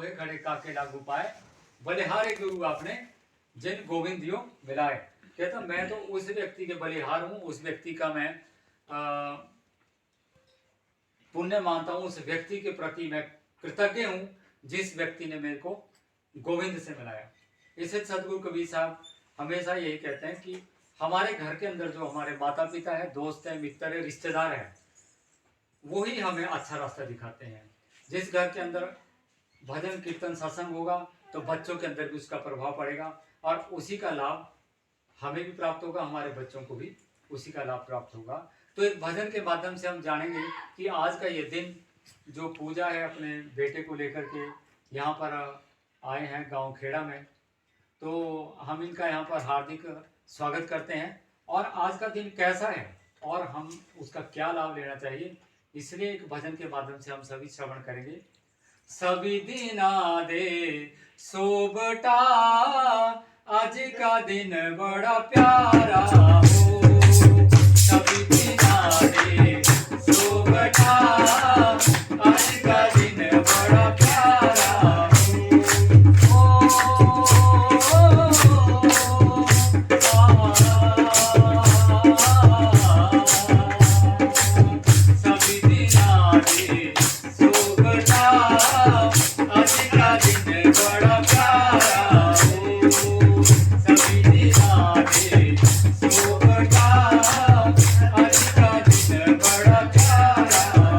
कोहे खड़े काके लागू पाए, बलिहारे गुरु आपने जिन गोविंद दियो मिलाए। कहता मैं तो उस व्यक्ति के बलिहार हूँ, उस व्यक्ति का मैं पुण्य मानता हूँ, उस व्यक्ति के प्रति मैं कृतज्ञ हूँ जिस व्यक्ति ने मेरे को गोविंद से मिलाया। इसे सदगुरु कबीर साहब हमेशा यही कहते हैं कि हमारे घर के अंदर जो हमारे माता पिता है, दोस्त है, मित्र है, रिश्तेदार है, वही हमें अच्छा रास्ता दिखाते हैं। जिस घर के अंदर भजन कीर्तन सत्संग होगा तो बच्चों के अंदर भी उसका प्रभाव पड़ेगा और उसी का लाभ हमें भी प्राप्त होगा, हमारे बच्चों को भी उसी का लाभ प्राप्त होगा। तो एक भजन के माध्यम से हम जानेंगे कि आज का ये दिन जो पूजा है अपने बेटे को लेकर के यहाँ पर आए हैं गांव खेड़ा में, तो हम इनका यहाँ पर हार्दिक स्वागत करते हैं। और आज का दिन कैसा है और हम उसका क्या लाभ लेना चाहिए, इसलिए एक भजन के माध्यम से हम सभी श्रवण करेंगे। सभी दिना दे सोबटा आज का दिन बड़ा प्यारा हो, सभी दिना दे सोबटा आज का दिन बड़ा प्यारा हो। सभी दिना दे सोबटा आज का दिन बड़ा प्यारा हो, सभी दिना दे सोबटा आज का दिन बड़ा प्यारा हो,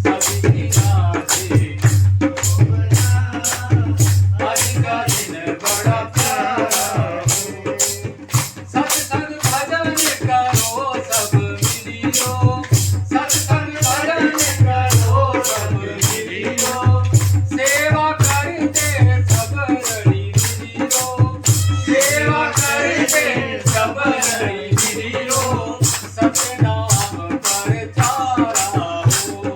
सभी दिना दे आज का दिन बड़ा प्यारा हो। सत्संग भजन करो सब मिलियो, सत्संग भजन करो सब मिलियो, सेवा करते सब रली मिलियो, सेवा करते सब रली मिलियो, सतनाम प्रचारा हो,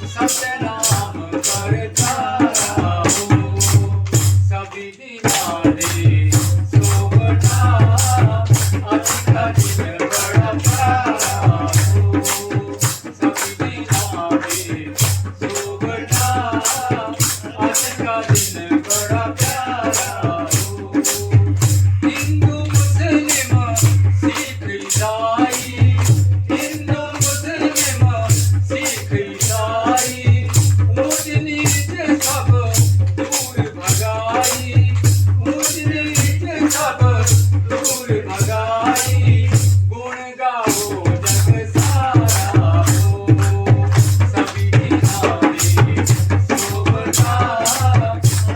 सतनाम प्रचारा हो। सभी दिना दे सोबटा आज का दिन बड़ा प्यारा हो, सभी दिना दे सोबटा आज का दिन बड़ा प्यारा हो। हिंदू मुस्लिम सिख ईसाई, हिंदू मुस्लिम सिख ईसाई, ऊंच नीच सब दूर भगाई, ऊंच नीच सब दूर भगाई, गुण गाओ जग सारा हो, सभी दिना दे सोबटा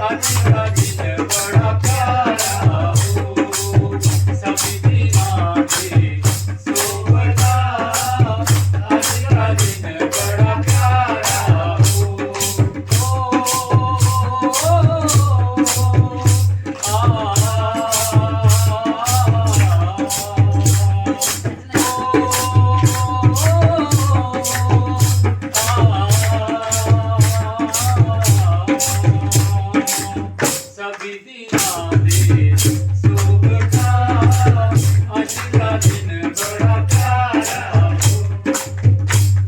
आज का दिन बड़ा प्यारा हो, सभी दिना दे सोबटा आज का दिन बड़ा प्यारा हो। सभी दिना दे सोबटा आज का दिन बड़ा प्यारा हो।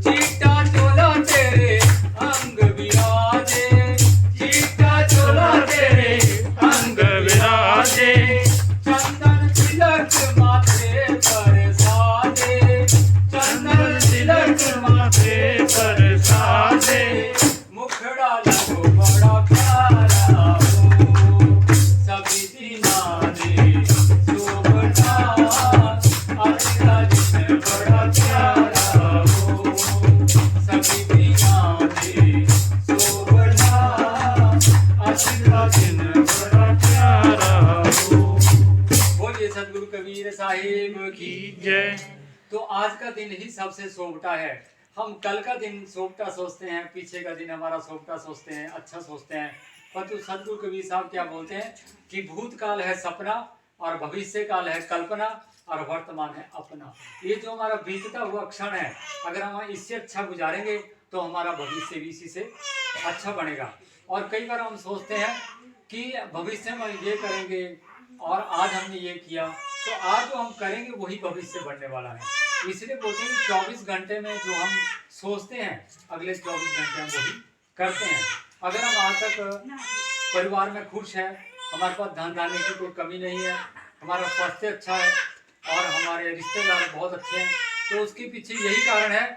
चिट्टा चोला तेरे अंग विराजे, चिट्टा चोला तेरे अंग विराजे, चंदन तिलक माथे पर साजे, चंदन तिलक माथे पर साजे, मुखड़ा लगो बड़ा प्यारा हो, सभी दिना दे सोबटा आज का दिन बड़ा प्यारा हो, सभी दिना दे सोबटा आज का दिन बड़ा प्यारा हो। बोलिए सदगुरु कबीर साहिब की जय। तो आज का दिन ही सबसे सोबटा है। हम कल का दिन सोबटा सोचते हैं, पीछे का दिन हमारा सोबटा सोचते हैं, अच्छा सोचते हैं, परंतु सदगुरु कबीर साहब क्या बोलते हैं कि भूतकाल है सपना और भविष्य काल है कल्पना और वर्तमान है अपना। ये जो हमारा बीतता हुआ क्षण है, अगर हम इससे अच्छा गुजारेंगे तो हमारा भविष्य भी इसी से अच्छा बनेगा। और कई बार हम सोचते हैं कि भविष्य में ये करेंगे और आज हमने ये किया, तो आज जो हम करेंगे वही भविष्य बनने वाला है। इसलिए बोलते हैं कि 24 घंटे में जो हम सोचते हैं अगले 24 घंटे हम वही करते हैं। अगर हम आज तक परिवार में खुश हैं, हमारे पास धन धान्य की कोई कमी नहीं है, हमारा स्वास्थ्य अच्छा है और हमारे रिश्तेदार बहुत अच्छे हैं, तो उसके पीछे यही कारण है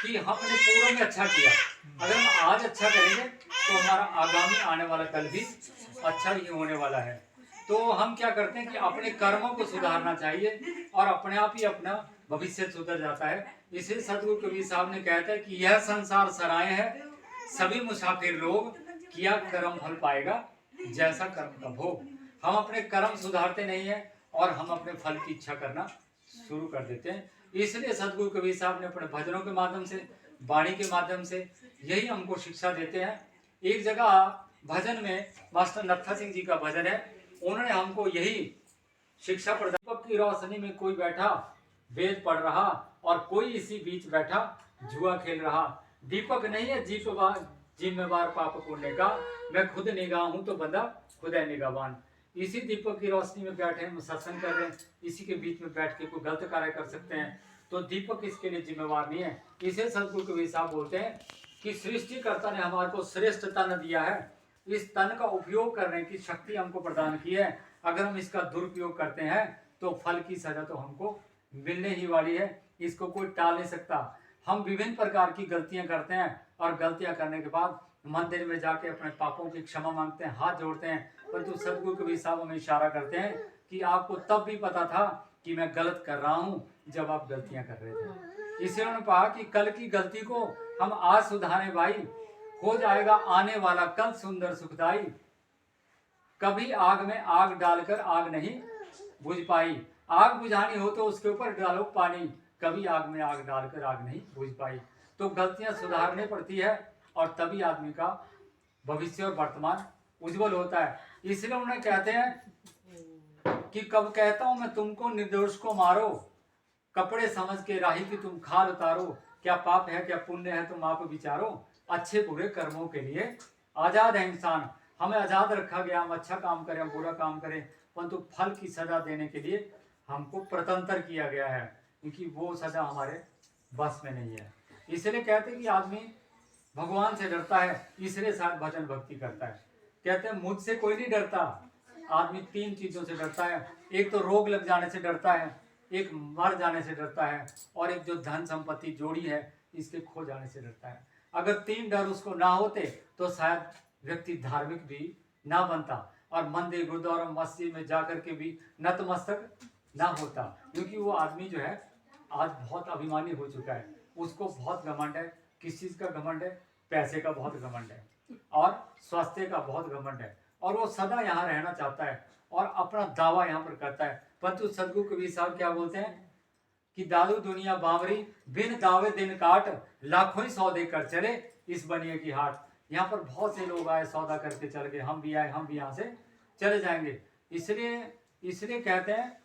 कि हमने पूर्व में अच्छा किया। अगर हम आज अच्छा करेंगे तो हमारा आगामी आने वाला कल भी अच्छा ही होने वाला है। तो हम क्या करते हैं कि अपने कर्मों को सुधारना चाहिए और अपने आप ही अपना भविष्य सुधर जाता है। इसे सदगुरु कबीर साहब ने कहता है कि यह संसार सराय है, सभी मुसाफिर लोग, किया कर्म फल पाएगा जैसा कर्म का भोग। हम अपने कर्म सुधारते नहीं है और हम अपने फल की इच्छा करना शुरू कर देते हैं। इसलिए सदगुरु कबीर साहब ने अपने भजनों के माध्यम से, वाणी के माध्यम से यही हमको शिक्षा देते हैं। एक जगह भजन में मास्टर नत्था सिंह जी का भजन है, उन्होंने हमको यही शिक्षा प्रदान। दीपक की रोशनी में कोई बैठा वेद पढ़ रहा और कोई इसी बीच बैठा जुआ खेल रहा। दीपक नहीं है जिम्मेवार पाप पुण्य का, मैं खुद निगाह हूं तो बंदा खुद है निगाहवान। इसी दीपक की रोशनी में बैठे हम सत्संग कर रहे हैं, इसी के बीच में बैठ के कोई गलत कार्य कर सकते हैं, तो दीपक इसके लिए जिम्मेवार नहीं है। इसे सदगुरु कबीर साहब बोलते हैं कि सृष्टिकर्ता ने हमारे को श्रेष्ठ तन दिया है, इस तन का उपयोग करने की शक्ति हमको प्रदान की है। अगर हम इसका दुरुपयोग करते हैं तो फल की सजा तो हमको मिलने ही वाली है, इसको कोई टाल नहीं सकता। हम विभिन्न प्रकार की गलतियां करते हैं और गलतियां करने के बाद मंदिर में जाके अपने पापों की क्षमा मांगते हैं, हाथ जोड़ते हैं, परंतु सदगुरु कबीर साहब हमें इशारा करते हैं कि आपको तब भी पता था कि मैं गलत कर रहा हूं जब आप गलतियां कर रहे थे। इसलिए उन्होंने कहा कि कल की गलती को हम आज सुधारें भाई, हो जाएगा आने वाला कल सुंदर सुखदाई। कभी आग में आग डालकर आग नहीं बुझ पाई, आग बुझानी हो तो उसके ऊपर डालो पानी, कभी आग में आग डालकर आग नहीं बुझ पाई। तो गलतियां सुधारनी पड़ती है और तभी आदमी का भविष्य और वर्तमान उज्जवल होता है। इसलिए उन्हें कहते हैं कि कब कहता हूं मैं तुमको निर्दोष को मारो, कपड़े समझ के राही की तुम खाल उतारो, क्या पाप है क्या पुण्य है तुम आप विचारो, अच्छे बुरे कर्मों के लिए आजाद है इंसान। हमें आजाद रखा गया, हम अच्छा काम करें, हम बुरा काम करें, परंतु फल की सजा देने के लिए हमको प्रतंत्र किया गया है, क्योंकि वो सजा हमारे बस में नहीं है। इसलिए कहते हैं कि आदमी भगवान से डरता है, इसलिए शायद भजन भक्ति करता है। कहते हैं मुझसे कोई नहीं डरता, आदमी तीन चीजों से डरता है, एक तो रोग लग जाने से डरता है, एक मर जाने से डरता है, और एक जो धन संपत्ति जोड़ी है इसके खो जाने से डरता है। अगर तीन डर उसको ना होते तो शायद व्यक्ति धार्मिक भी ना बनता और मंदिर गुरुद्वारा मस्जिद में जाकर के भी नतमस्तक ना होता, क्योंकि वो आदमी जो है आज बहुत अभिमानी हो चुका है, उसको बहुत घमंड है। किस चीज का घमंड है? पैसे का बहुत घमंड है और स्वास्थ्य का बहुत घमंड है, और वो सदा यहाँ रहना चाहता है और अपना दावा यहाँ पर करता है। परंतु सदगुरु कबीर साहब क्या बोलते हैं कि दादू दुनिया बावरी, बिन दावे दिन काट, लाखों ही सौदे कर चले इस बनिए की हाट। यहाँ पर बहुत से लोग आए, सौदा करके चल गए, हम भी आए, हम भी यहाँ से चले जाएंगे। इसलिए कहते हैं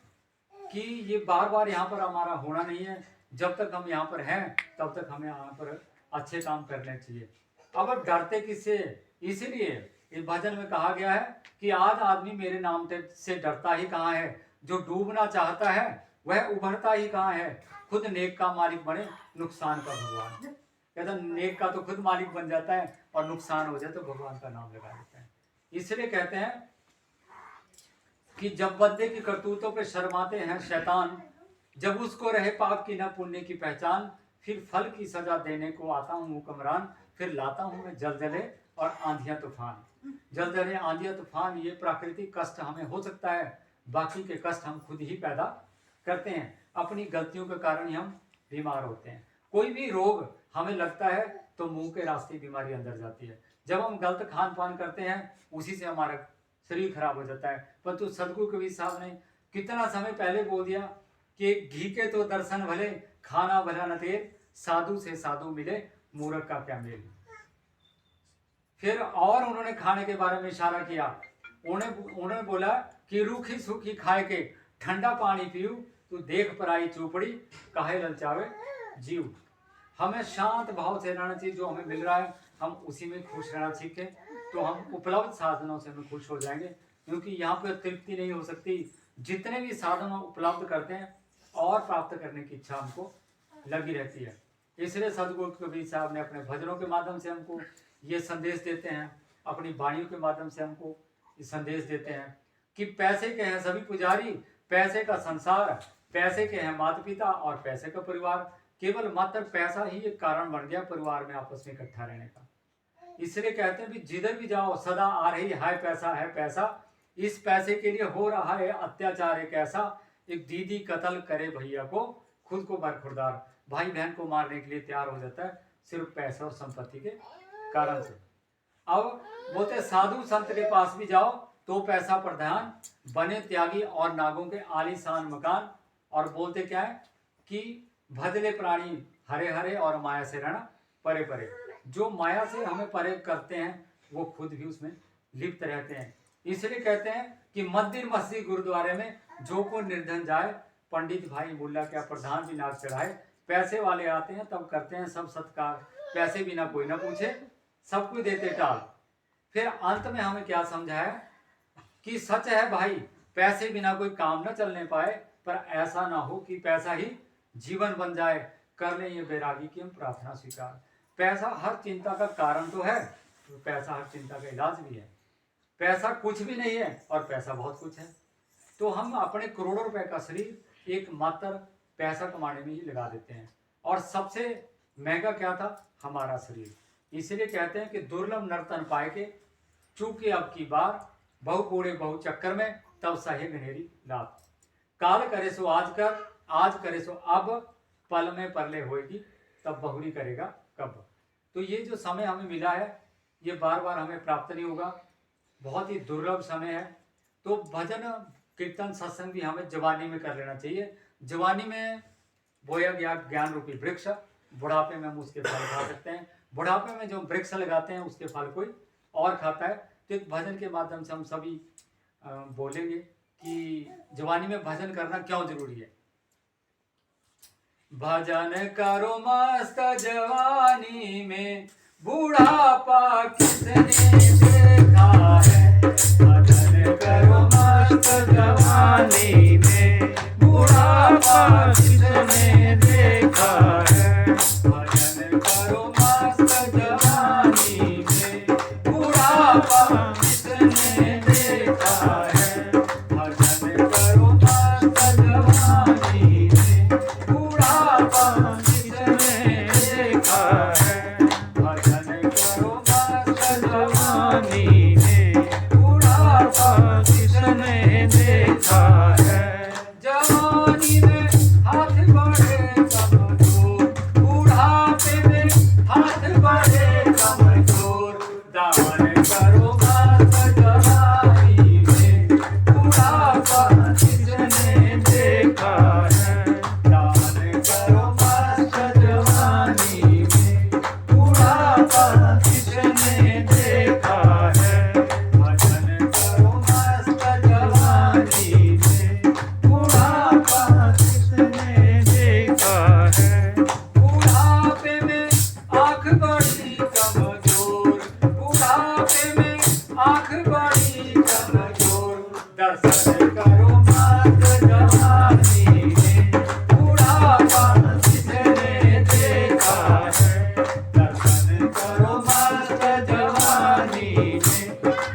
कि ये बार बार यहाँ पर हमारा होना नहीं है। जब तक हम यहाँ पर हैं तब तक हमें यहाँ पर अच्छे काम करने चाहिए। अब डरते किससे? इसीलिए इस भजन में कहा गया है कि आज आदमी मेरे नाम से डरता ही कहाँ है, जो डूबना चाहता है वह उभरता ही कहाँ है, खुद नेक का मालिक बने नुकसान का भगवान। कहता नेक का तो खुद मालिक बन जाता है और नुकसान हो जाए तो भगवान का नाम लगा देता है। इसलिए कहते हैं कि जब बंदे की करतूतों पे शर्माते हैं शैतान, जब उसको रहे पाप की न पुण्य की पहचान, फिर फल की सजा देने को आता हूँ हुक्मरान, फिर लाता हूँ मैं जलजले और आंधियां तूफान। जलजले आंधियां तूफान ये प्राकृतिक कष्ट हमें हो सकता है, बाकी के कष्ट हम खुद ही पैदा करते हैं, अपनी गलतियों के कारण ही हम बीमार होते हैं। कोई भी रोग हमें लगता है तो मुंह के रास्ते बीमारी अंदर जाती है। जब हम गलत खान पान करते हैं उसी से हमारा शरीर खराब हो जाता है। परंतु सदगुरु कबीर साहब ने कितना समय पहले बोल दिया कि घी के तो दर्शन भले, खाना भला न तेल, साधु से साधु मिले, मूर्ख का क्या मेल। फिर और उन्होंने खाने के बारे में इशारा किया, उन्होंने बोला कि रूखी सूखी खाए के ठंडा पानी पीऊ, तू देख पराई चूपड़ी काहे ललचावे जीव। हमें शांत भाव से रहना चाहिए, जो हमें मिल रहा है हम उसी में खुश रहना सीखें तो हम उपलब्ध साधनों से हम खुश हो जाएंगे, क्योंकि यहाँ पर तृप्ति नहीं हो सकती। जितने भी साधन हम उपलब्ध करते हैं और प्राप्त करने की इच्छा हमको लगी रहती है। इसलिए सदगुरु कबीर साहब ने अपने भजनों के माध्यम से हमको ये संदेश देते हैं अपनी वाणियों के माध्यम से हमको संदेश देते हैं कि पैसे के हैं सभी पुजारी, पैसे का संसार, पैसे के हैं माता पिता और पैसे का परिवार। केवल मात्र पैसा ही एक कारण बन गया परिवार में आपस में इकट्ठा रहने का। इसलिए कहते हैं भी जिधर भी जाओ सदा आ रही है पैसा, इस पैसे के लिए हो रहा है अत्याचार एक ऐसा, एक दीदी कत्ल करे भैया को, खुद को बरखुरदार, भाई बहन को मारने के लिए तैयार हो जाता है सिर्फ पैसा और संपत्ति के कारण से। अब बोलते साधु संत के पास भी जाओ तो पैसा प्रधान, बने त्यागी और नागों के आलीशान मकान। और बोलते क्या है कि भजले प्राणी हरे हरे और माया से रहना परे परे। जो माया से हमें परे करते हैं वो खुद भी उसमें लिप्त रहते हैं। इसलिए कहते हैं कि मंदिर मस्जिद गुरुद्वारे में जो को निर्धन जाए, पंडित भाई मुल्ला क्या प्रधान भी नाक चढ़ाए। पैसे वाले आते हैं तब करते हैं सब सत्कार, पैसे बिना कोई ना पूछे सब कुछ देते टाल। फिर अंत में हमें क्या समझाया कि सच है भाई, पैसे बिना कोई काम न चलने पाए, पर ऐसा ना हो कि पैसा ही जीवन बन जाए। कर ले ये बैरागी की हम प्रार्थना स्वीकार। पैसा हर चिंता का कारण तो है, तो पैसा हर चिंता का इलाज भी है। पैसा कुछ भी नहीं है और पैसा बहुत कुछ है। तो हम अपने करोड़ों रुपए का शरीर एक मात्र पैसा कमाने में ही लगा देते हैं। और सबसे महंगा क्या था? हमारा शरीर। इसलिए कहते हैं कि दुर्लभ नर्तन पाए के, चूके अब की बार, बहु बूढ़े बहु चक्कर में, तब सहे घनेरी लात। काल करे सो आज कर, आज करे सो अब, पल में परले होएगी, तब बहुरी करेगा कब। तो ये जो समय हमें मिला है ये बार बार हमें प्राप्त नहीं होगा, बहुत ही दुर्लभ समय है। तो भजन कीर्तन सत्संग भी हमें जवानी में कर लेना चाहिए। जवानी में बोया गया ज्ञान रूपी वृक्ष, बुढ़ापे में हम उसके फल खा सकते हैं। बुढ़ापे में जो वृक्ष लगाते हैं उसके फल कोई और खाता है। तो एक भजन के माध्यम से हम सभी बोलेंगे कि जवानी में भजन करना क्यों जरूरी है। भजन करो मस्त जवानी में, बुढ़ापा किसने देखा है। भजन करो मस्त जवानी में, बुढ़ापा किसने देखा है। भजन करो मस्त जवानी में, बुढ़ापा किसने देखा है। भजन करो मस्त जवानी में, बुढ़ापा किसने देखा है। भजन करो मस्त जवानी में, बुढ़ापा किसने देखा है। जवानी में हाथ बढ़े कमजोर, बुढ़ापे में हाथ बढ़े कमजोर। दामन करो मस्त जवानी में, बुढ़ापा किसने देखा है। दामन करो मस्त जवानी में, बुढ़ापा किसने देखा है। भजन करो मस्त जवानी में, बुढ़ापा किसने देखा है। बुढ़ापे में आँख बड़ी कमजोर, बुढ़ापे में आँख बड़ी कमजोर। दर्शन करो मस्त जवानी में, बुढ़ापा किसने देखा है। दर्शन करो मस्त जवानी में,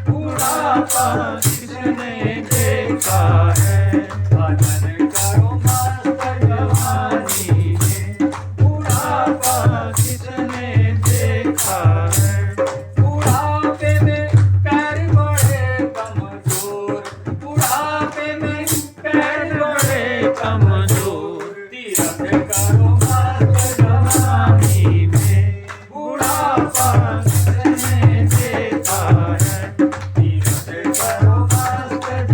बुढ़ापा किसने देखा है। भजन करो मस्त जवानी में, बुढ़ापा किसने देखा है। बुढ़ापे में पैर बड़े कमजोर, बुढ़ापे में पैर बड़े कमजोर। तीरथ करो मस्त जवानी में, बुढ़ापा किसने देखा है। तीरथ करो मस्त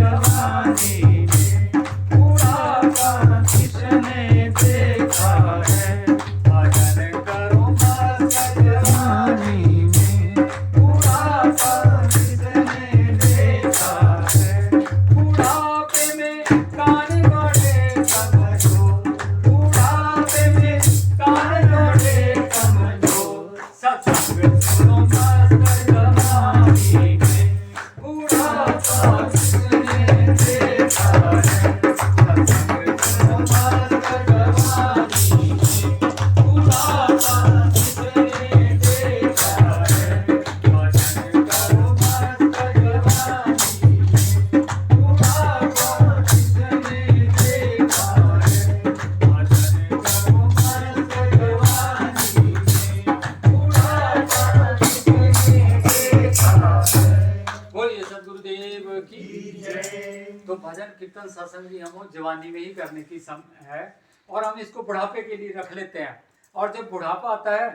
सदगुरुदेव की जय। तो भजन कीर्तन सत्संग भी हम जवानी में ही करने की है और हम इसको बुढ़ापे के लिए रख लेते हैं। और जब बुढ़ापा आता है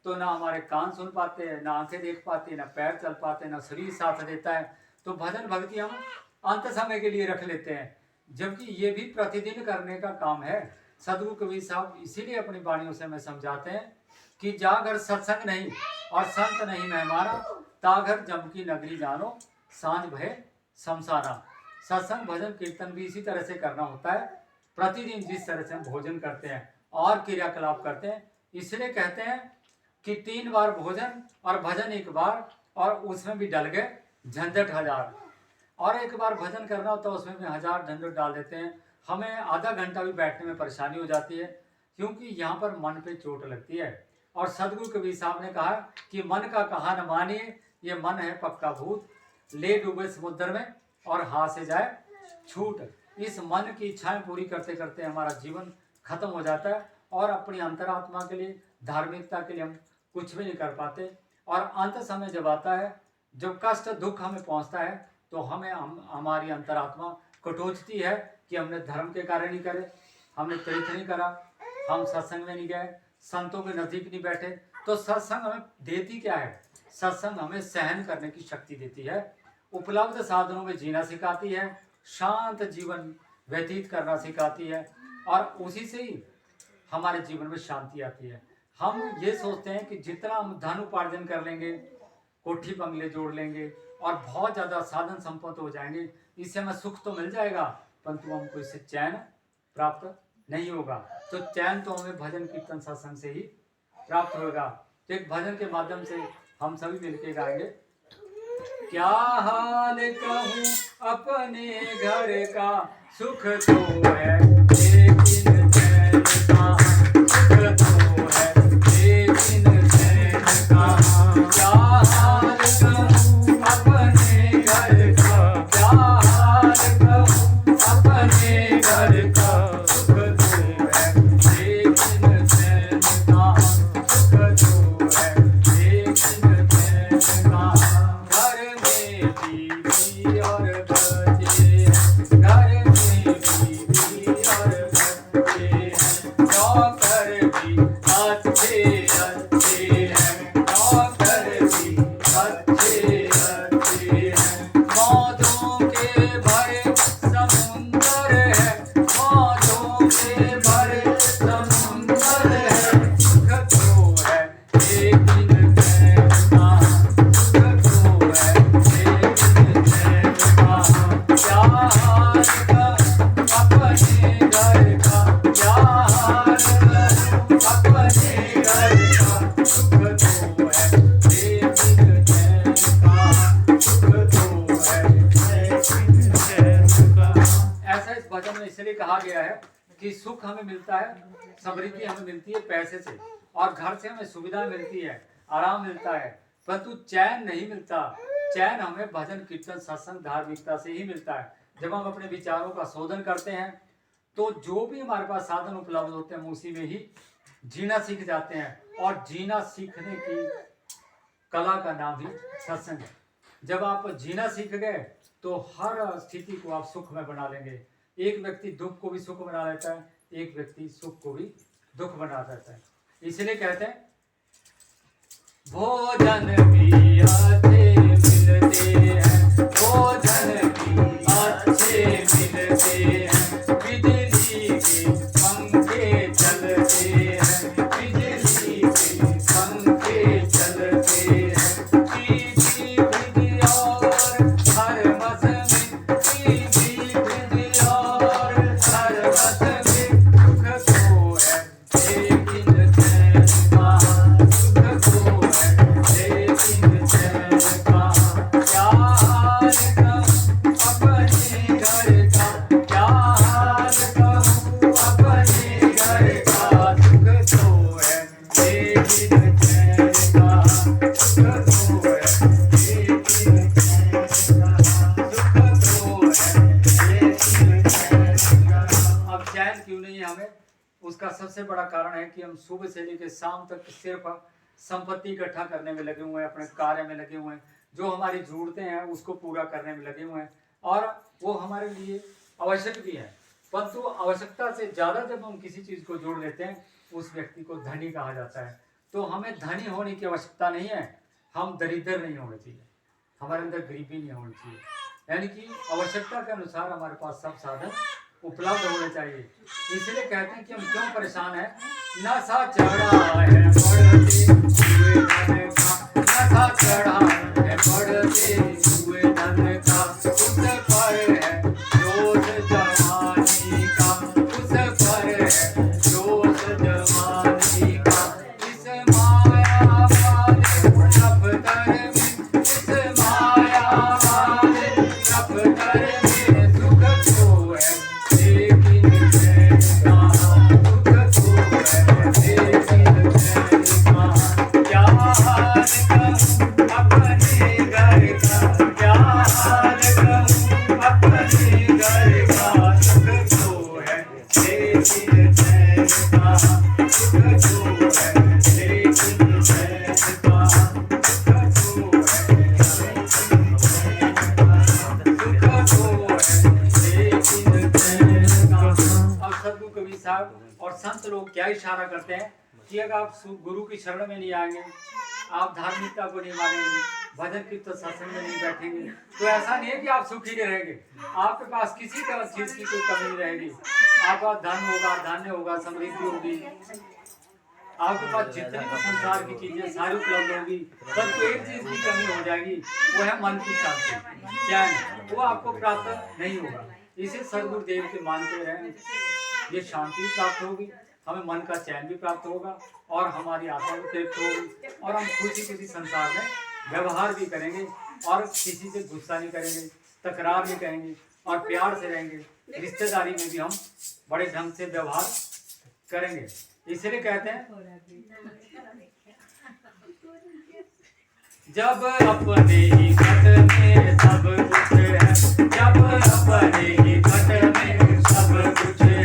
तो ना हमारे कान सुन पाते हैं, ना आंखें देख पाती हैं, ना पैर चल पाते हैं, ना शरीर साथ देता है। तो भजन भक्ति हम अंत समय के लिए रख लेते हैं, जबकि ये भी प्रतिदिन करने का काम है। सदगुरु कबीर साहब इसीलिए अपनी वाणियों से हमें समझाते हैं कि जागर सत्संग नहीं और संत नहीं मेहमाना, ताघर जम की नगरी जानो, सांझ भय शमशाना। सत्संग भजन कीर्तन भी इसी तरह से करना होता है। प्रतिदिन जिस तरह से हम भोजन करते हैं और क्रियाकलाप करते हैं, इसलिए कहते हैं कि 3 बार भोजन और भजन 1 बार, और उसमें भी डल गए झंझट 1000। और 1 बार भजन करना होता है, उसमें भी 1000 झंझट डाल देते हैं। हमें आधा घंटा भी बैठने में परेशानी हो जाती है, क्योंकि यहाँ पर मन पे चोट लगती है। और सदगुरु कबीर साहब ने कहा कि मन का कहा न मानिए, ये मन है पक्का भूत, ले डूबे समुद्र में और हाथ से जाए छूट। इस मन की इच्छाएं पूरी करते करते हमारा जीवन खत्म हो जाता है और अपनी अंतरात्मा के लिए, धार्मिकता के लिए हम कुछ भी नहीं कर पाते। और अंत समय जब आता है, जब कष्ट दुख हमें पहुंचता है, तो हमारी अंतरात्मा कटोचती है कि हमने धर्म के कार्य नहीं करे, हमने तीर्थ नहीं करा, हम सत्संग में नहीं गए, संतों के नजदीक नहीं बैठे। तो सत्संग हमें देती क्या है? सत्संग हमें सहन करने की शक्ति देती है, उपलब्ध साधनों में जीना सिखाती है, शांत जीवन व्यतीत करना सिखाती है, और उसी से ही हमारे जीवन में शांति आती है। हम ये सोचते हैं कि जितना हम धन उपार्जन कर लेंगे, कोठी बंगले जोड़ लेंगे और बहुत ज़्यादा साधन संपत्ति हो जाएंगे, इससे हमें सुख तो मिल जाएगा, परंतु हमको इससे चैन प्राप्त नहीं होगा। तो चैन तो हमें भजन कीर्तन सत्संग से ही प्राप्त होगा। तो एक भजन के माध्यम से हम सभी मिलकर गाएंगे। क्या हाल कहूँ अपने घर का, सुख तो है लेकिन चैन कहाँ, सुख तो है लेकिन चैन कहाँ। क्या हाल कहूँ अपने घर का, क्या हाल कहूँ अपने घर का, सुख तो है लेकिन चैन कहाँ, सुख तो है लेकिन चैन कहाँ। घर में बीवी और बच्चे हैं, घर में बीवी और बच्चे हैं, नौकर भी अच्छे अच्छे हैं, नौकर भी अच्छे अच्छे हैं। मौजों के भरे समुंदर है, मौजों के भरे समुंदर है, सुख तो है लेकिन चैन कहाँ, सुख तो है लेकिन चैन कहाँ। क्या हाल कहूँ अपने घर का, क्या हाल कहूँ अपने घर का, सुख तो है लेकिन चैन कहाँ, सुख तो है लेकिन चैन कहाँ। ऐसा इस भजन में इसलिए कहा गया है कि सुख हमें मिलता है, समृद्धि हमें मिलती है पैसे से, और घर से हमें सुविधा मिलती है, आराम मिलता है, परंतु चैन नहीं मिलता। चैन हमें भजन कीर्तन सत्संग धार्मिकता से ही मिलता है। जब हम अपने विचारों का शोधन करते हैं, तो जो भी हमारे पास साधन उपलब्ध होते हैं, हम उसी में ही जीना सीख जाते हैं। और जीना सीखने की कला का नाम ही सत्संग है। जब आप जीना सीख गए, तो हर स्थिति को आप सुख में बना लेंगे। एक व्यक्ति दुख को भी सुख बना लेता है, एक व्यक्ति सुख को भी दुख बना देता है। इसलिए कहते हैं भोजन भी अच्छे मिलते हैं, भोजन भी अच्छे मिलते हैं, बिजली के पंखे चलते हैं, बिजली के पंखे चलते हैं। टीवी फ्रिज और हर बस में, टीवी फ्रिज और हर बस में, सुख तो है लेकिन चैन कहाँ, सुख तो है लेकिन चैन कहाँ। क्या हाल कहूँ अपने घर का, क्या हाल कहूँ अपने घर का, सुख तो है लेकिन चैन कहाँ, सुख तो है लेकिन चैन कहाँ, सुख तो है लेकिन चैन कहाँ। अब चैन क्यों नहीं है हमें? उसका सबसे बड़ा कारण है कि हम सुबह से लेकर शाम तक सिर्फ संपत्ति इकट्ठा करने में लगे हुए हैं, अपने कार्य में लगे हुए हैं, जो हमारी ज़रूरतें हैं उसको पूरा करने में लगे हुए हैं, और वो हमारे लिए आवश्यक भी है। परंतु आवश्यकता से ज़्यादा जब हम किसी चीज़ को जोड़ लेते हैं, उस व्यक्ति को धनी कहा जाता है। तो हमें धनी होने की आवश्यकता नहीं है, हम दरिद्र नहीं होने चाहिए, हमारे अंदर गरीबी नहीं होनी चाहिए। यानी कि आवश्यकता के अनुसार हमारे पास सब साधन उपलब्ध होने चाहिए। इसलिए कहते हैं कि हम क्यों परेशान हैं। नशा चढ़ा है बढ़ते हुए धन का, नशा चढ़ा है बढ़ते हुए धन का, उस पर है जोश जवानी का, उस पर है जोश जवानी का। इस माया वाले दफ्तर में, इस माया वाले दफ्तर में सुख तो है लेकिन चैन कहाँ, सुख तो है लेकिन चैन कहाँ। क्या हाल कहूँ अपने घर का, क्या हाल कहूँ अपने घर का, सुख तो है लेकिन चैन कहाँ, सुख तो है लेकिन चैन कहाँ, सुख तो है लेकिन चैन कहाँ, सुख तो है लेकिन चैन कहाँ। अब सदगुरु कबीर साहब और संत लोग क्या इशारा करते हैं कि अगर आप गुरु की शरण में नहीं आएंगे, आप धार्मिकता को नहीं मानेंगे, भजन कीर्तन सत्संग में नहीं बैठेंगे, तो ऐसा नहीं है कि आप सुखी नहीं रहेंगे। आपके पास किसी तरह चीज की कोई कमी नहीं रहेगी। आपका धन होगा, धान्य होगा, समृद्धि होगी, आपके पास जितनी भी संसार की चीजें सारी उपलब्ध होगी, तब तो एक चीज की कमी हो जाएगी, वो है मन की शांति, चैन। वो आपको प्राप्त नहीं होगा। इसे सदगुरुदेव के मानते रहे, ये शांति भी प्राप्त होगी, हमें मन का चैन भी प्राप्त होगा, और हमारी आत्मा भी तृप्त होगी, और हम खुशी खुशी संसार में व्यवहार भी करेंगे, और किसी से गुस्सा नहीं करेंगे, तकरार नहीं करेंगे, और प्यार से रहेंगे। रिश्तेदारी में भी हम बड़े ढंग से व्यवहार करेंगे। इसलिए कहते हैं जब अपने ही घट में सब कुछ है, जब अपने ही घट में सब कुछ है,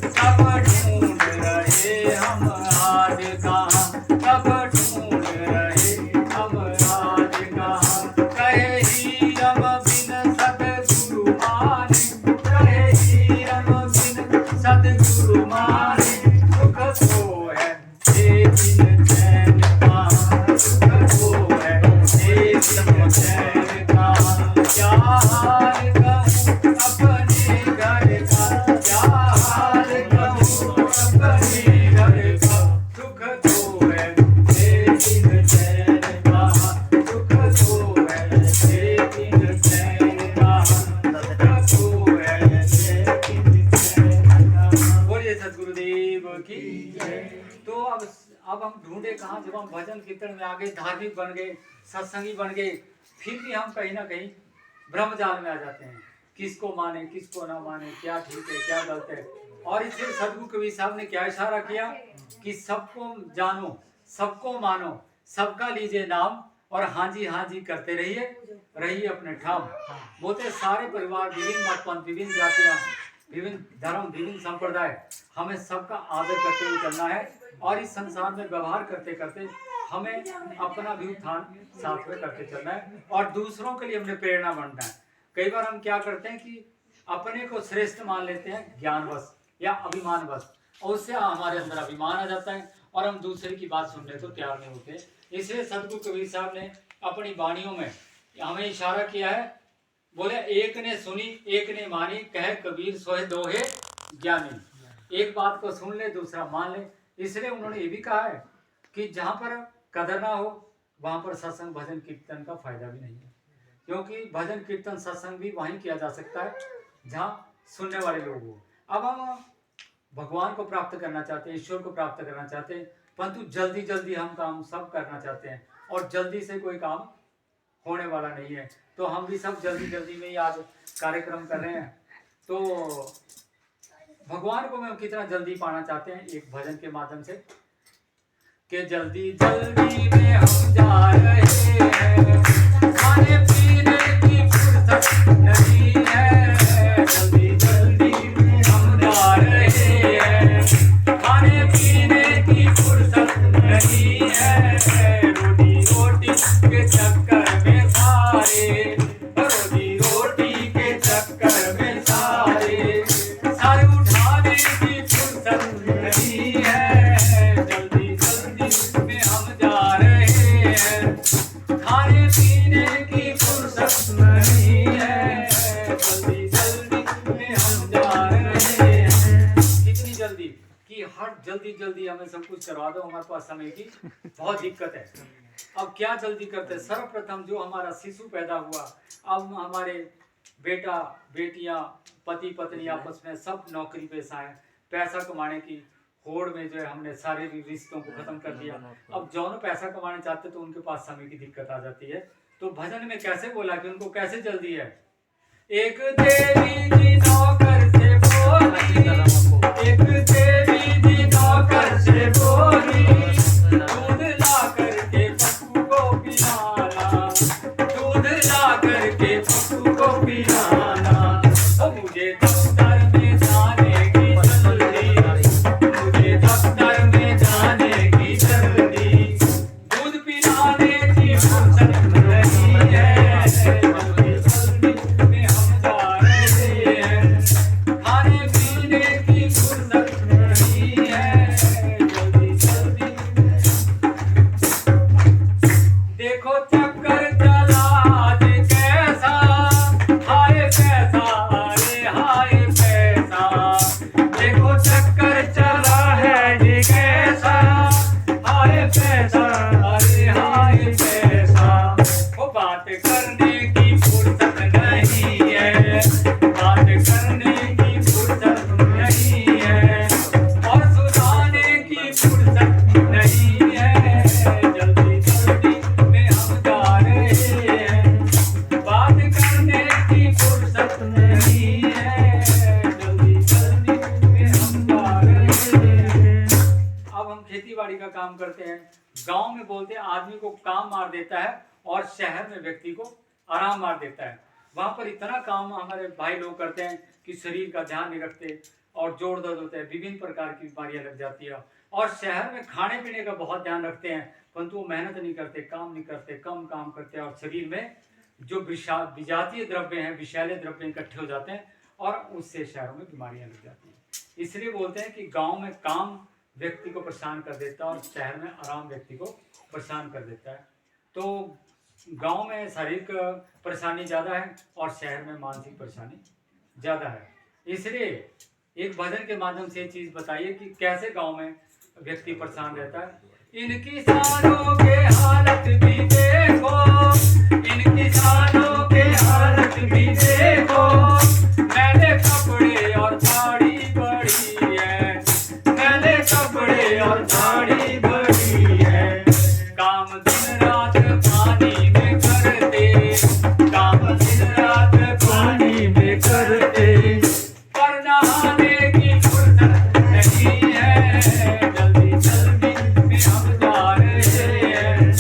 तब ढूंढ रहे हम आज कहाँ, तब ढूंढ रहे हम आज कहाँ। कहे ही रम बिन सतगुरु माने, कहे ही रम बिन सतगुरु माने, सुख तो है लेकिन चैन कहाँ, सुख तो है लेकिन चैन कहाँ। क्या हाल कहूँ अपने घर का, क्या हाल कहूँ अपने घर का, सुख तो है लेकिन चैन कहाँ, सुख तो है लेकिन चैन कहाँ, सुख तो है लेकिन चैन कहाँ। बोलिए सद्गुरुदेव की जय। तो अब हम ढूंढे कहाँ, जब हम भजन कीर्तन में आ गए, धार्मिक बन गए, सत्संगी बन गए, फिर भी हम कहीं ना कहीं ब्रह्मजाल में आ जाते हैं। किसको माने किसको ना माने, क्या ठीक है क्या गलत है। और इसलिए सदगुरु कबीर साहब ने क्या इशारा किया कि सबको जानो, सबको मानो, सबका लीजिए नाम, और हाँ जी करते रहिए, रहिए अपने ठाम। बोलते सारे परिवार, विभिन्न मत पंथ, विभिन्न जातियाँ, विभिन्न धर्म, विभिन्न संप्रदाय, हमें सबका आदर करते हुए चलना है, और इस संसार में व्यवहार करते करते हमें अपना भी उत्थान साथ में करते चलना है, और दूसरों के लिए हमने प्रेरणा बनना है। कई बार हम क्या करते हैं कि अपने को श्रेष्ठ मान लेते हैं ज्ञानवश या अभिमानवश, और उससे हमारे अंदर अभिमान आ जाता है, और हम दूसरे की बात सुनने को तैयार नहीं होते। इसलिए सदगुरु कबीर साहब ने अपनी वाणियों में हमें इशारा किया है। बोले एक ने सुनी एक ने मानी, कहे कबीर सोहे दोहे ज्ञानी। एक बात को सुन ले, दूसरा मान ले। इसलिए उन्होंने ये भी कहा है कि जहाँ पर कदर ना हो, वहाँ पर सत्संग भजन कीर्तन का फायदा भी नहीं है, क्योंकि भजन कीर्तन सत्संग भी वहीं किया जा सकता है जहाँ सुनने वाले लोग हो। अब हम भगवान को प्राप्त करना चाहते हैं, ईश्वर को प्राप्त करना चाहते हैं, परंतु जल्दी जल्दी हम काम सब करना चाहते हैं, और जल्दी से कोई काम होने वाला नहीं है। तो हम भी सब जल्दी जल्दी में ही आज कार्यक्रम कर रहे हैं। तो भगवान को हम कितना जल्दी पाना चाहते हैं, एक भजन के माध्यम से, कि जल्दी जल्दी में हम जा रहे हैं, खाने पीने की फुर्सत नहीं है। जल्दी जल्दी में हम जा रहे हैं, खाने पीने की फुर्सत नहीं है। रोटी रोटी के चक्कर में रोजी रोटी के चक्कर में सारे सारे उठाने की फुर्सत नहीं है, जल्दी जल्दी में हम जा रहे हैं, खाने पीने की फुर्सत नहीं है, जल्दी जल्दी में हम जा रहे हैं। कितनी जल्दी कि हर जल्दी जल्दी हमें सब कुछ करवा दो, हमारे पास समय की बहुत दिक्कत है। अब क्या जल्दी करते हैं, सर्वप्रथम जो हमारा शिशु पैदा हुआ, अब हमारे बेटा बेटियां पति पत्नी आपस में सब नौकरी पेशा है, पैसा कमाने की होड़ में जो है हमने शारीरिक रिश्तों को खत्म कर दिया। अब जौन पैसा कमाने चाहते तो उनके पास समय की दिक्कत आ जाती है। तो भजन में कैसे बोला कि उनको कैसे जल्दी है, एक देवी जी नौकर से बोली, एक देवी जी नौकर से बोली, दूध ला करके पप्पू को पिलाना, दूध ला करके पप्पू को पिलाना। ओ मुझे दफ्तर में जाने की जल्दी, मुझे दफ्तर में जाने की जल्दी, दूध पिलाने की फुर्सत नहीं है, जल्दी जल्दी में हम जा रहे हैं, खाने पीने की फुर्सत नहीं है, जल्दी जल्दी। देखो चक्कर चला आज कैसा, हाय पैसा अरे हाय पैसा, देखो चक्कर चला है जी कैसा, हाय पैसा अरे हाय पैसा। वो बात करने की फुर्सत नहीं है, बात करने की फुर्सत नहीं है, और सुनाने की फुर्सत नहीं है, जल्दी जल्दी में हम जा रहे हैं, बात करने की फुर्सत नहीं है, जल्दी जल्दी में हम जा रहे हैं। अब हम खेती बाड़ी का काम करते हैं। गांव में बोलते हैं आदमी को काम मार देता है और शहर में व्यक्ति को आराम मार देता है। वहां पर इतना काम हमारे भाई लोग करते हैं कि शरीर का ध्यान नहीं रखते और जोड़ दर्द होते हैं, विभिन्न प्रकार की बीमारियां लग जाती है। और शहर में खाने पीने का बहुत ध्यान रखते हैं, परंतु वो मेहनत नहीं करते, काम नहीं करते, कम काम करते हैं, और शरीर में जो विजातीय द्रव्य हैं, विषैले द्रव्य इकट्ठे हो जाते हैं और उससे शहरों में बीमारियां लग जाती हैं। इसलिए बोलते हैं कि गांव में काम व्यक्ति को परेशान कर देता है और शहर में आराम व्यक्ति को परेशान कर देता है। तो गांव में शारीरिक परेशानी ज़्यादा है और शहर में मानसिक परेशानी ज़्यादा है। इसलिए एक भजन के माध्यम से ये चीज़ बताइए कि कैसे गांव में व्यक्ति परेशान रहता है। इन किसानों के हालत भी देखो, इन किसानों के हालत भी देखो, मैले कपड़े और साड़ी बड़ी है, मैले कपड़े और साड़ी बड़ी है, काम दिन रात पानी में करते, काम दिन रात पानी में करते, पर नहाने की फुर्सत नहीं है, जल्दी जल्दी में हम जा रहे हैं,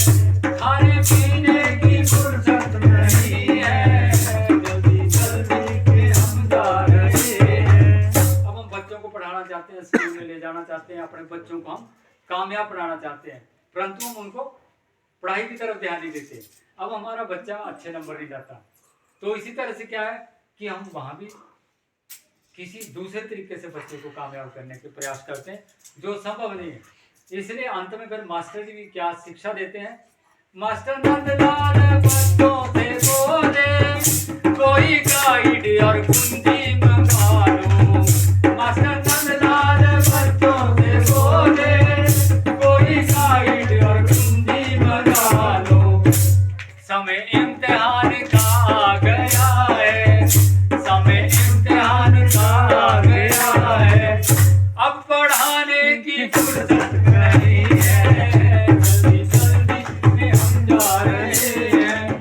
खाने पीने की फुर्सत नहीं है, जल्दी जल्दी में हम जा रहे हैं। अब हम बच्चों को पढ़ाना चाहते हैं, स्कूल में ले जाना चाहते हैं, अपने बच्चों को हम कामयाब बनाना चाहते हैं, परंतु हम उनको पढ़ाई की तरफ ध्यान नहीं देते। अब हमारा बच्चा अच्छे नंबर नहीं लाता, तो इसी तरह से क्या है कि हम वहाँ भी किसी दूसरे तरीके से बच्चे को कामयाब करने के प्रयास करते हैं, जो संभव नहीं है। इसलिए अंत में फिर मास्टर जी भी क्या शिक्षा देते हैं, मास्टर नंदलाल बच्चों से बोले, कोई गाइड और कुंजी मंगा लो, मास्टर नंदलाल बच्चों से बोले, कोई गाइड और कुंजी मंगा लो, समय इम्तिहान का आ गया है, समय इम्तिहान का आ गया है, अब पढ़ाने की फुर्सत नहीं है, जल्दी जल्दी में हम जा रहे हैं,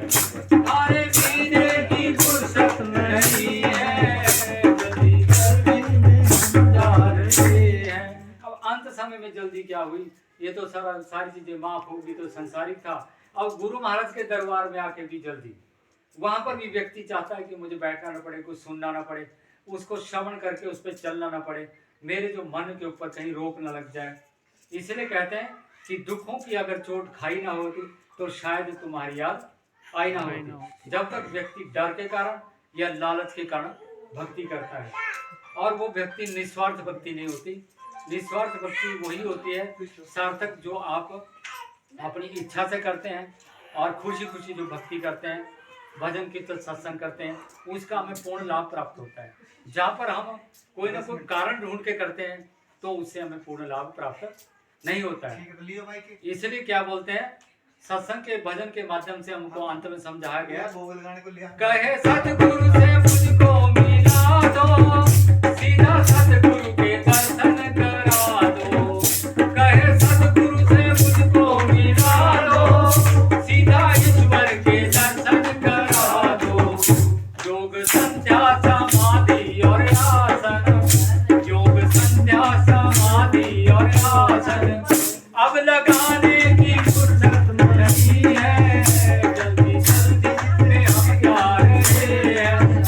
खाने पीने की फुर्सत नहीं है, जल्दी जल्दी में हम जा रहे हैं। अब अंत समय में जल्दी क्या हुई, ये तो सारी चीजें माफ होगी तो संसारिक था। अब गुरु महाराज के दरबार में आके भी जल्दी, वहां पर भी व्यक्ति चाहता है कि मुझे बैठना ना पड़े, कुछ सुनना ना पड़े, उसको श्रवण करके उस पर चलना ना पड़े, मेरे जो मन के ऊपर कहीं रोक ना लग जाए। इसलिए कहते हैं कि दुखों की अगर चोट खाई ना होती तो शायद तुम्हारी याद आई ना होती। जब तक व्यक्ति डर के कारण या लालच के कारण भक्ति करता है, और वो व्यक्ति निस्वार्थ भक्ति नहीं होती। निस्वार्थ भक्ति वही होती है सार्थक, जो आप अपनी इच्छा से करते हैं और खुशी खुशी जो भक्ति करते हैं, भजन कीर्तन सत्संग करते हैं, उसका हमें पूर्ण लाभ प्राप्त होता है। जहाँ पर हम कोई ना कोई कारण ढूंढ के करते हैं तो उससे हमें पूर्ण लाभ प्राप्त नहीं होता है। इसलिए क्या बोलते हैं, सत्संग के भजन के माध्यम से हमको अंत में समझाया गया, कहे सतगुरु से मुझको मिला दो, सीधा सतगुरु के दर्शन करा दो। कहे सतगुरु से मुझको मिला दो, सीधा ईश्वर के दर्शन करा दो। योग संध्या समाधि और आसन, योग संध्या समाधि और आसन, अब लगाने की फुर्सत नहीं है, जल्दी जल्दी में हम जा रहे हैं।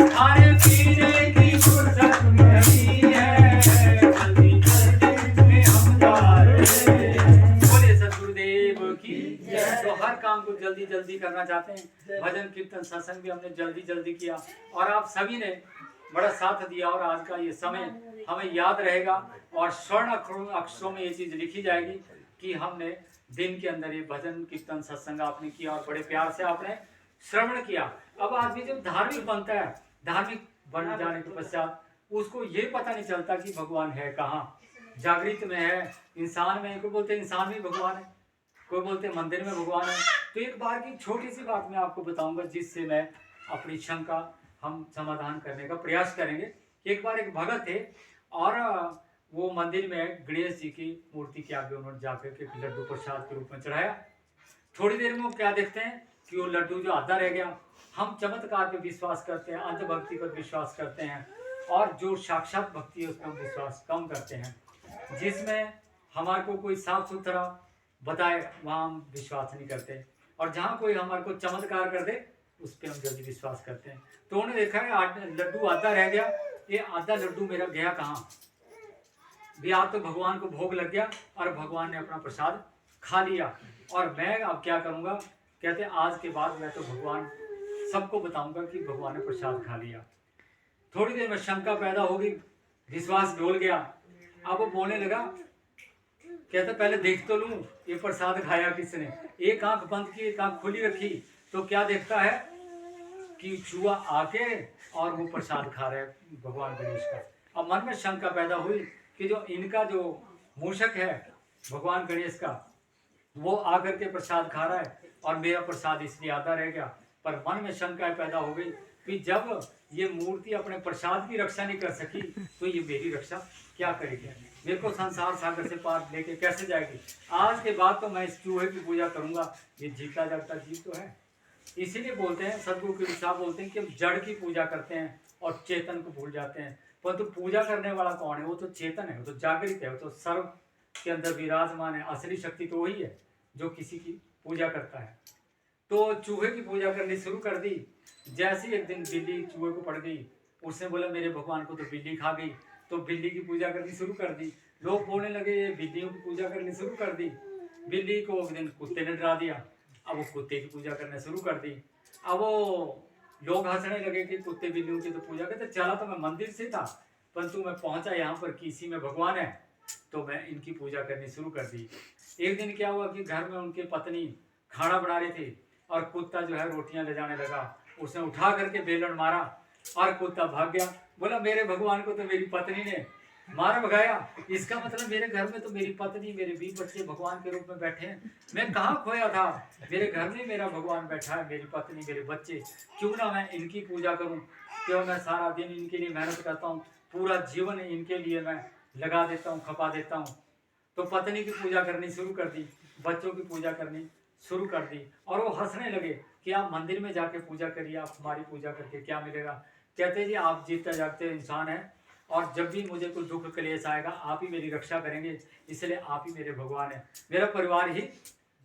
खाने पीने की फुर्सत नहीं है, जल्दी जल्दी में हम जा रहे हैं। बोले सतगुरुदेव की जय। तो हर काम को जल्दी जल्दी करना चाहते हैं, भजन कीर्तन सत्संग भी हमने जल्दी जल्दी किया और आप सभी ने बड़ा साथ दिया, और आज का ये समय हमें याद रहेगा और स्वर्ण अक्षरों में ये चीज लिखी जाएगी कि हमने दिन के अंदर ये भजन कीर्तन सत्संग आपने किया और बड़े प्यार से आपने श्रवण किया। अब आदमी जब धार्मिक बनता है, धार्मिक बन जाने के पश्चात उसको ये पता नहीं चलता कि भगवान है कहाँ, जागृत में है, इंसान में। कोई बोलते इंसान में भगवान है, कोई बोलते मंदिर में भगवान है। तो एक बार की छोटी सी बात मैं आपको बताऊंगा जिससे मैं अपनी शंका हम समाधान करने का प्रयास करेंगे। एक बार एक भगत थे और वो मंदिर में गणेश जी की मूर्ति के आगे उन्होंने जाकर के लड्डू प्रसाद के रूप में चढ़ाया। थोड़ी देर में वो क्या देखते हैं कि वो लड्डू जो आधा रह गया। हम चमत्कार पे विश्वास करते हैं, अंधभक्ति पर विश्वास करते हैं, और जो साक्षात भक्ति है उस पर हम विश्वास कम करते हैं। जिसमें हमारे को कोई साफ सुथरा बताए वहाँ हम विश्वास नहीं करते, और जहाँ कोई हमारे को चमत्कार कर दे उस पर हम जल्दी विश्वास करते हैं। तो उन्होंने देखा है लड्डू आधा रह गया, ये आधा लड्डू मेरा गया कहाँ। भी आप तो भगवान को भोग लग गया और भगवान ने अपना प्रसाद खा लिया, और मैं अब क्या करूँगा। कहते आज के बाद मैं तो भगवान सबको बताऊंगा कि भगवान ने प्रसाद खा लिया। थोड़ी देर में शंका पैदा होगी, विश्वास डोल गया। अब वो बोलने लगा, कहते पहले देख तो लूं ये प्रसाद खाया किसने। एक आंख बंद की एक आंख खुली रखी तो क्या देखता है कि चूहा आके और वो प्रसाद खा रहे भगवान गणेश का। अब मन में शंका पैदा हुई कि जो इनका जो मूषक है भगवान गणेश का, वो आकर के प्रसाद खा रहा है और मेरा प्रसाद इसलिए आधा रह गया। पर मन में शंका पैदा हो गई कि जब ये मूर्ति अपने प्रसाद की रक्षा नहीं कर सकी तो ये मेरी रक्षा क्या करेगी, मेरे को संसार सागर से पार लेके कैसे जाएगी। आज के बाद तो मैं इस चूहे की पूजा करूंगा, ये जीता जागता जीव तो है। इसीलिए बोलते हैं सदगुरु के साहब बोलते हैं कि हम जड़ की पूजा करते हैं और चेतन को भूल जाते हैं। परंतु पूजा करने वाला कौन है, वो तो चेतन है, वो तो जागृत है, वो तो सर्व के अंदर विराजमान है। असली शक्ति तो वही है जो किसी की पूजा करता है। तो चूहे की पूजा करनी शुरू कर दी। जैसे एक दिन बिल्ली चूहे को पड़ गई, उसने बोला मेरे भगवान को तो बिल्ली खा गई, तो बिल्ली की पूजा करनी शुरू कर दी। लोग बोलने लगे ये बिल्लियों की पूजा करनी शुरू कर दी। बिल्ली को एक दिन कुत्ते ने डरा दिया, अब वो कुत्ते की पूजा करना शुरू कर दी। अब वो लोग हंसने लगे कि कुत्ते बिल्लियों की तो पूजा करते। चला तो मैं मंदिर से था, परंतु मैं पहुंचा यहाँ पर कि इसी में भगवान है, तो मैं इनकी पूजा करनी शुरू कर दी। एक दिन क्या हुआ कि घर में उनके पत्नी खाना बना रही थी और कुत्ता जो है रोटियां ले जाने लगा। उसने उठा करके बेलन मारा और कुत्ता भाग गया। बोला मेरे भगवान को तो मेरी पत्नी ने मार भगाया, इसका मतलब मेरे घर में तो मेरी पत्नी मेरे 20 बच्चे भगवान के रूप में बैठे हैं। मैं कहाँ खोया था, मेरे घर में मेरा भगवान बैठा है, मेरी पत्नी मेरे बच्चे, क्यों ना मैं इनकी पूजा करूं। क्यों मैं सारा दिन इनके लिए मेहनत करता हूँ, पूरा जीवन इनके लिए मैं लगा देता हूँ, खपा देता हूँ। तो पत्नी की पूजा करनी शुरू कर दी, बच्चों की पूजा करनी शुरू कर दी। और वो हंसने लगे कि आप मंदिर में जाके पूजा करिए, आप हमारी पूजा करके क्या मिलेगा। कहते जी आप जीता जागते इंसान हैं, और जब भी मुझे कोई दुख क्लेश आएगा आप ही मेरी रक्षा करेंगे, इसलिए आप ही मेरे भगवान हैं, मेरा परिवार ही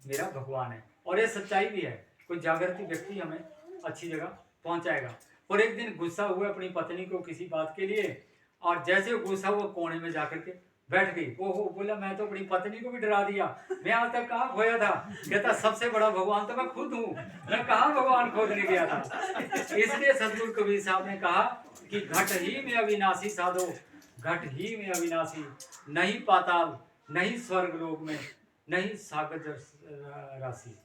मेरा भगवान है। और ये सच्चाई भी है, कोई जागृति व्यक्ति हमें अच्छी जगह पहुंचाएगा। और एक दिन गुस्सा हुआ अपनी पत्नी को किसी बात के लिए, और जैसे गुस्सा हुआ कोने में जाकर के बैठ गई। ओहो, बोला मैं तो अपनी पत्नी को भी डरा दिया, मैं आज तक कहाँ खोया था। कहता सबसे बड़ा भगवान तो मैं खुद हूँ, मैं कहाँ भगवान खोजने गया था। इसलिए सदगुरु कबीर साहब ने कहा कि घट ही में अविनाशी साधो, घट ही में अविनाशी, नहीं पाताल, नहीं स्वर्ग लोक में, नहीं सागर राशि।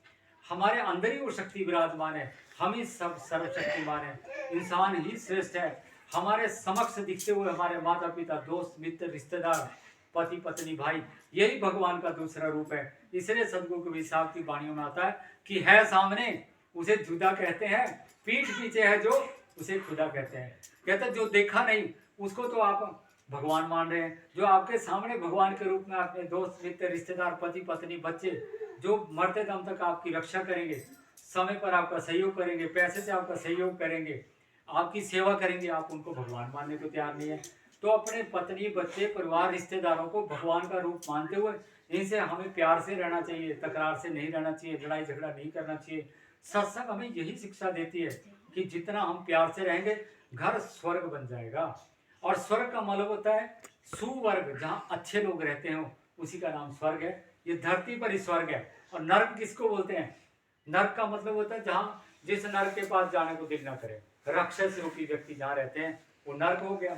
हमारे अंदर ही वो शक्ति विराजमान है, हम ही सब सर्वशक्तिमान है, इंसान ही श्रेष्ठ है। हमारे समक्ष दिखते हुए हमारे माता पिता, दोस्त मित्र, रिश्तेदार, पति पत्नी, भाई, यही भगवान का दूसरा रूप है। इसलिए सदगुरु कबीर साहब की वाणियों में आता है कि है सामने उसे जुदा कहते हैं, पीठ पीछे है जो उसे खुदा कहते हैं। कहते जो देखा नहीं उसको तो आप भगवान मान रहे हैं, जो आपके सामने भगवान के रूप में अपने दोस्त मित्र, रिश्तेदार, पति पत्नी, बच्चे, जो मरते दम तक आपकी रक्षा करेंगे, समय पर आपका सहयोग करेंगे, पैसे से आपका सहयोग करेंगे, आपकी सेवा करेंगे, आप उनको भगवान मानने को तैयार नहीं है। तो अपने पत्नी, बच्चे, परिवार, रिश्तेदारों को भगवान का रूप मानते हुए इनसे हमें प्यार से रहना चाहिए, तकरार से नहीं रहना चाहिए, लड़ाई झगड़ा नहीं करना चाहिए। सत्संग हमें यही शिक्षा देती है कि जितना हम प्यार से रहेंगे घर स्वर्ग बन जाएगा। और स्वर्ग का मतलब होता है सुवर्ग, जहाँ अच्छे लोग रहते हो उसी का नाम स्वर्ग है। ये धरती पर ही स्वर्ग है। और नर्क किसको बोलते हैं? नर्क का मतलब होता है जहाँ जिस नर्क के पास जाने को दिल ना करे, राक्षस रूपी व्यक्ति जहाँ रहते हैं वो नर्क हो गया।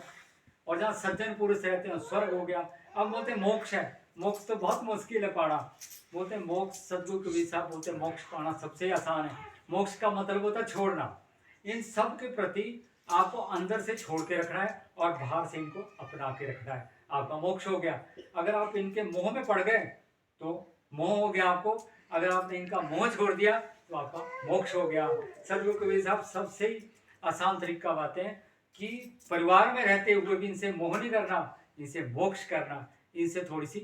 और जहाँ सज्जन पुरुष रहते हैं स्वर्ग हो गया। अब बोलते हैं मोक्ष है, मोक्ष तो बहुत मुश्किल है पाना। बोलते हैं मोक्ष, सदगुरु कबीर साहब बोलते हैं मोक्ष पाना सबसे आसान है। मोक्ष का मतलब होता है छोड़ना। इन सब के प्रति आपको अंदर से छोड़ के रखना है और बाहर से इनको अपना के रखना है, आपका मोक्ष हो गया। अगर आप इनके मोह में पड़ गए तो मोह हो गया आपको, अगर आपने इनका मोह छोड़ दिया तो आपका मोक्ष हो गया। सदगुरु कबीर साहब सबसे ही आसान तरीका बातें हैं कि परिवार में रहते हुए भी इनसे मोह नहीं करना, इनसे मोक्ष करना, इनसे थोड़ी सी,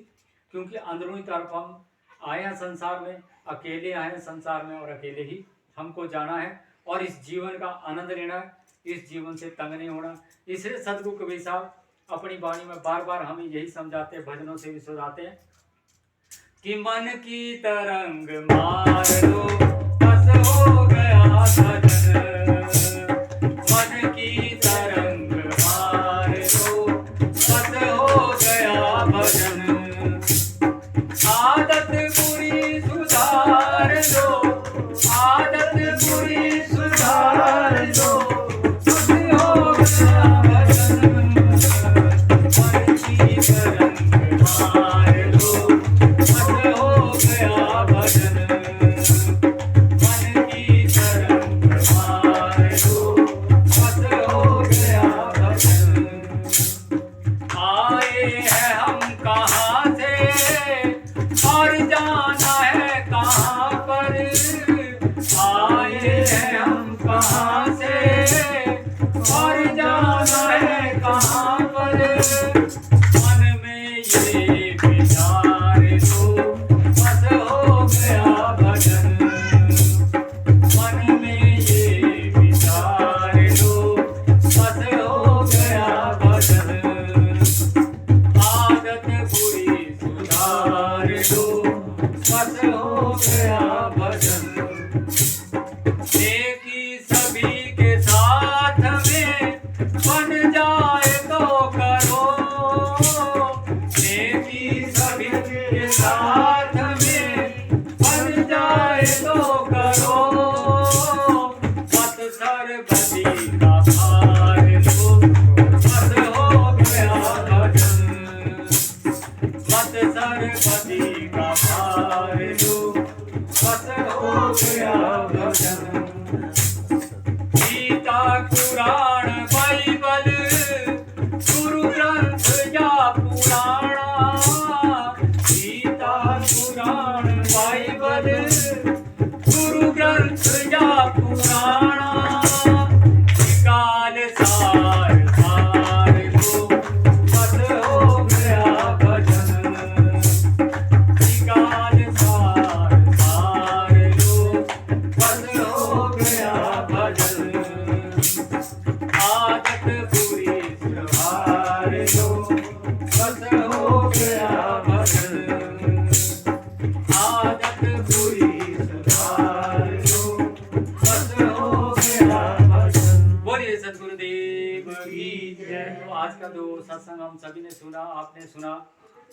क्योंकि अंदरूनी तरफ हम आए हैं संसार में, अकेले आए हैं संसार में और अकेले ही हमको जाना है और इस जीवन का आनंद लेना है, इस जीवन से तंग नहीं होना। इसलिए सदगुरु कबीर साहब अपनी वाणी में बार बार हमें यही समझाते हैं, भजनों से भी सुनाते हैं कि मन की तरंग मार लो बस हो गया भजन, मन की तरंग मार लो बस हो गया भजन, आदत बुरी सुधार लो, आदत बुरी सुधार लो बस हो गया भजन, मन की तरंग मार लो बस हो गया भजन, मन की तरंग मार लो बस हो गया भजन। आए हैं हम कहाँ से और जाना है कहाँ पर, आए हैं हम कहाँ से और जाना है कहाँ पर, मन में ये विचार लो बस हो गया भजन, मन में ये विचार लो बस हो गया भजन, आदत बुरी सुधार लो बस हो गया भजन, एक ही सभी के साथ में बन जाए तो करो, एक ही सभी के साथ में बन जाए तो करो, मत सरबती का भार लो बस हो गया भजन, मत सरबती का भार लो बस हो गया भजन। गीता पुराण बाइबल गुरु ग्रंथ या पुराणा, गीता पुराण बाइबल गुरु ग्रंथ या पुराणा, निकाल सार सार लो बस हो गया भजन, निकाल सार सार लो बस हो गया भजन, आदत बुरी सुधार लो बस हो गया भजन, आदत बुरी सुधार लो बस हो गया भजन। बोलिए सद्गुरुदेव की जय। तो आज का जो सत्संग हम सभी ने सुना, आपने सुना,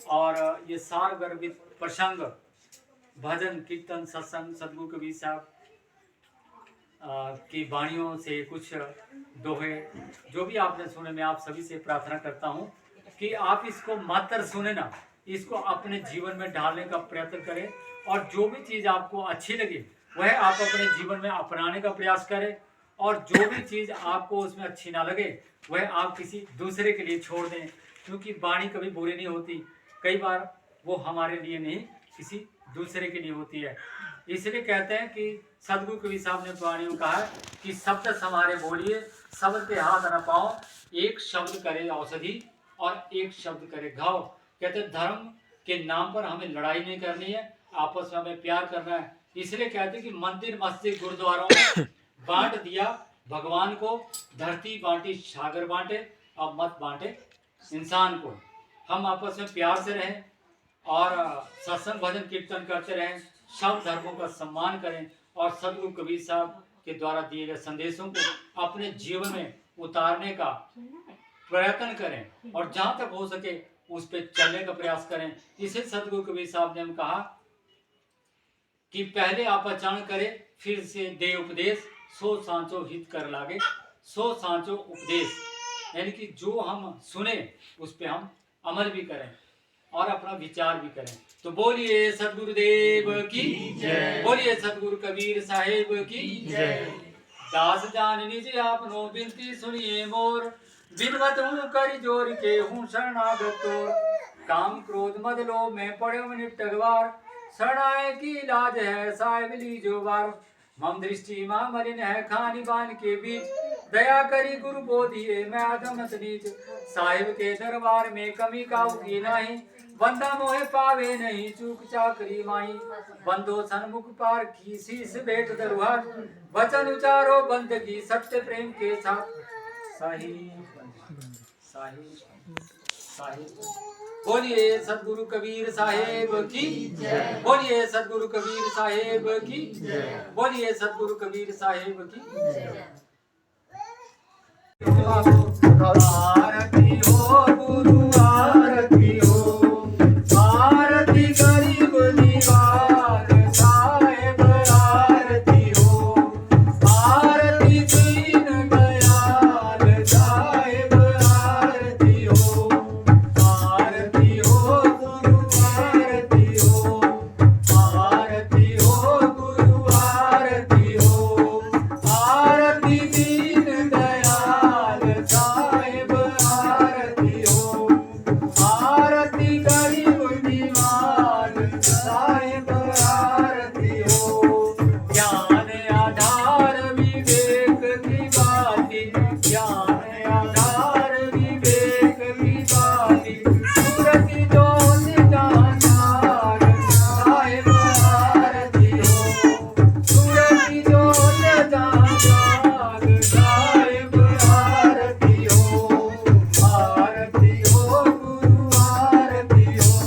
और ये सार गर्भित प्रसंग, भजन कीर्तन सत्संग सदगुरु कबीर साहब की वाणियों से कुछ दोहे जो भी आपने सुने, मैं आप सभी से प्रार्थना करता हूँ कि आप इसको मात्र सुने ना, इसको अपने जीवन में डालने का प्रयत्न करें, और जो भी चीज़ आपको अच्छी लगे वह आप अपने जीवन में अपनाने का प्रयास करें, और जो भी चीज़ आपको उसमें अच्छी ना लगे वह आप किसी दूसरे के लिए छोड़ दें, क्योंकि वाणी कभी बुरी नहीं होती, कई बार वो हमारे लिए नहीं किसी दूसरे के लिए होती है। इसलिए कहते हैं कि सदगुरु कबीर साहब ने वाणी में कहा है कि शब्द समारे बोलिए, शब्द के हाथ न पाओ, एक शब्द करे औषधि और एक शब्द करे घाव। कहते धर्म के नाम पर हमें लड़ाई नहीं करनी है, आपस में हमें प्यार करना है। इसलिए कहते हैं कि मंदिर मस्जिद गुरुद्वारों में बांट दिया भगवान को, धरती बांटी सागर बांटे, अब मत बांटे इंसान को। हम आपस में प्यार से रहें और सत्संग भजन कीर्तन करते रहें, सब धर्मों का सम्मान करें, और सदगुरु कबीर साहब के द्वारा दिए गए संदेशों को अपने जीवन में उतारने का प्रयत्न करें, और जहाँ तक हो सके उस पर चलने का प्रयास करें। इसे सदगुरु कबीर साहब ने हम कहा कि पहले आप आचरण करें, फिर से दे उपदेश, सो सांचो हित कर लागे, सो सांचो उपदेश, यानी कि जो हम सुने उस पर हम अमल भी करें और अपना विचार भी करें। तो बोलिए सदगुरुदेव की जय, बोलिए सदगुरु कबीर साहेब की जय। दास जान निज आपनो बिनती सुनिए मोर, बिनवत हूँ कर जोर के हूँ शरणागत तोर। काम क्रोध मद लोभ में पड़े निपट गवार, शरणाए की लाज है साहेब लीजो बार। मम दृष्टि मां मलिन है खानी बान के बीच, दया करी गुरु बोधिए मैं अधमत नीच। साहिब के दरबार में कमी काऊ की नहीं, बंदा मोहे पावे नहीं चूक चाकरी माई। बंदो सन्मुख पार की शीस भेंट दरबार, वचन उचारो बंदगी सत्य प्रेम के साथ। साहिब साहिब साहिब, बोलिए सदगुरु कबीर साहेब की जय, बोलिए सदगुरु कबीर साहेब की जय, बोलिए सदगुरु कबीर साहेब की जय। आरती हो गुरु आरती हो, आरती गरीब दीवार साहेब आरती हो, आरती दीन दयाल साहेब आरती हो। आरती हो गुरु आरती हो, आरती हो गुरु आरती हो, आरती दीन दयाल साहेब आरती हो, आरती गरीब दीवान साहेब आरती हो। ज्ञान आधार विवेक की बाती, ज्ञान आधार विवेक की बाती, सूरत जोत जानार साहेब आरती हो, सूरत जोत जानार साहेब आरती हो। आरती हो गुरु आरती हो,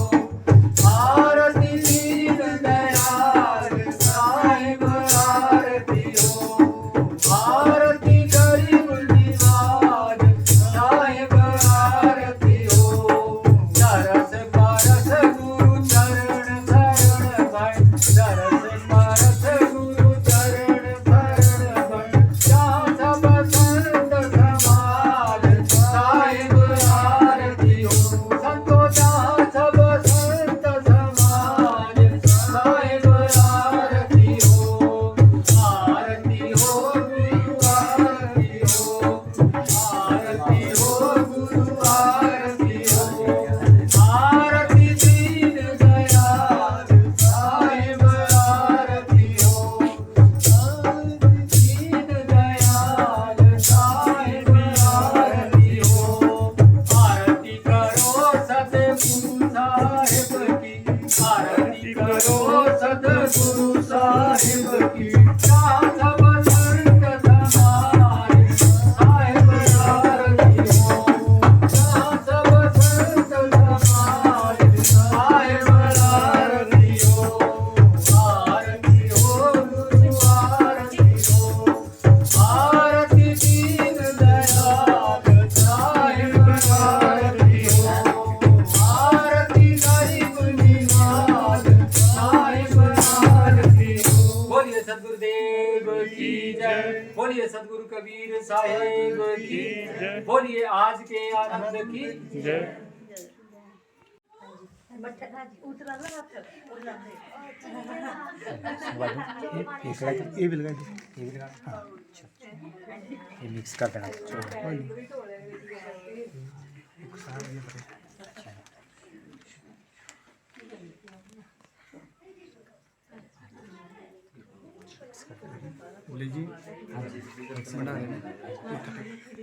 आरती दीन दयाल साहेब आरती हो, आरती गरीब दीवान साहेब की जय। बोलिए सदगुरु कबीर साहेब की जय। बोलिए आज के आनंद की जय। ये भी लगा दो, ये भी लगा, हाँ ये मिक्स कर देना। लीजिए, हाँ जी, मिक्स बना देना।